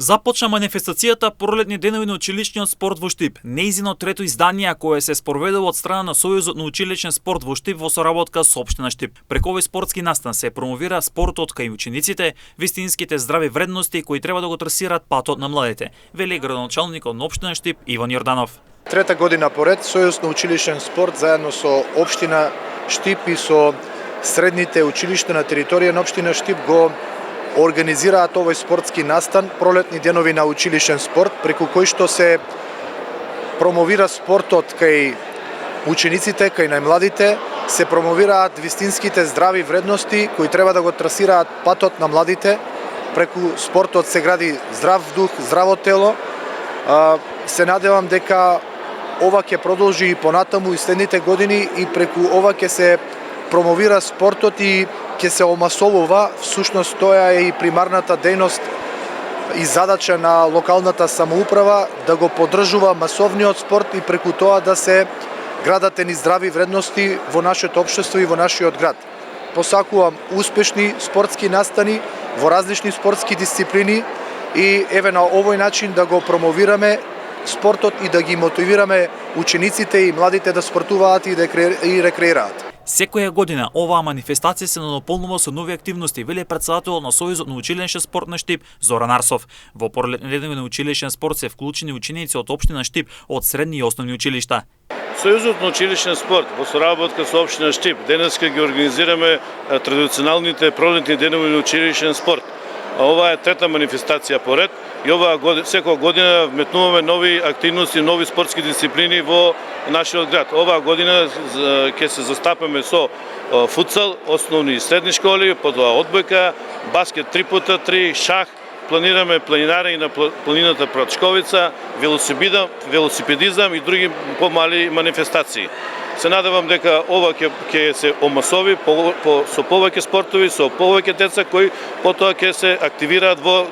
Започна манифестацијата Пролетни денови на училишниот спорт во Штип. Нејзино трето издание кое се спроведува од страна на Сојузот на училишен спорт во Штип во соработка со општина Штип. Преку овој спортски настан се промовира спортот кај учениците, вистинските здрави вредности кои треба да го трасираат патот на младите, вели градоначалникот на општина Штип Иван Јорданов. Трета година поред Сојуз на училишен спорт заедно со општина Штип и со средните училишта на територија на општина Штип го организираат овој спортски настан Пролетни денови на училишен спорт, преку кој што се промовира спортот кај учениците, кај најмладите, се промовираат вистинските здрави вредности кои треба да го трасираат патот на младите. Преку спортот се гради здрав дух, здраво тело. Се надевам дека ова ќе продолжи и понатаму и следните години и преку ова ќе се промовира спортот и ќе се омасовува. Всушност тоа е и примарната дејност и задача на локалната самоуправа да го поддржува масовниот спорт и преку тоа да се градат едни здрави вредности во нашето општество и во нашиот град. Посакувам успешни спортски настани во различни спортски дисциплини и еве на овој начин да го промовираме спортот и да ги мотивираме учениците и младите да спортуваат и да рекреираат. Секоја година оваа манифестација се надополнува со нови активности, вели претседателот на Сојузот на училишен спорт на Штип Зоран Арсов. Во Пролетни денови на училишен спорт се вклучени ученици од општина Штип од средни и основни училишта. Сојузот на училишен спорт во соработка со општина Штип денеска ги организираме традиционалните пролетни денови на училишен спорт. Ова е трета манифестација поред и секоја година вметнуваме нови активности, нови спортски дисциплини во нашиот град. Оваа година ќе се застапаме со футсал, основни и средни школи, потоа одбојка, баскет 3x3, шах, планираме планинарење на планината Прачковица, велосипедизам и други помали манифестации. Се надевам дека ова ќе се омасови со повеќе спортови, со повеќе деца кои потоа ќе се активираат во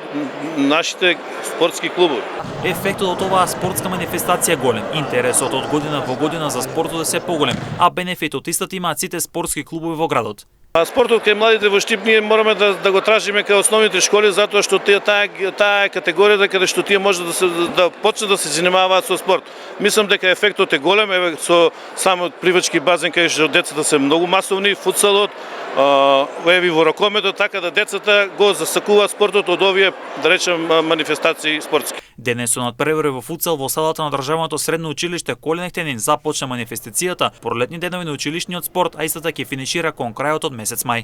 нашите спортски клубови. Ефектот од оваа спортска манифестација е голем, интересот од година во година за спортот е се поголем, а бенефитот истата имаат сите спортски клубови во градот. Спортот кај младите во Штип ние мораме да го тражиме кај основните школи затоа што таа е категоријата каде што тие може да почнат да се занимаваат со спорт. Мислам дека ефектот е голем, еве со самиот пливачки базен кај што децата се многу масовни, футсалот, еве во ракометот, така да децата го засакуваат спортот од овие, да речем, манифестации спортски. Денес со надпревари во футсал во салата на државното средно училиште Колен Ехтенин започна манифестацијата Пролетни денови на училишниот спорт, а истата ќе финишира кон крајот од месец мај.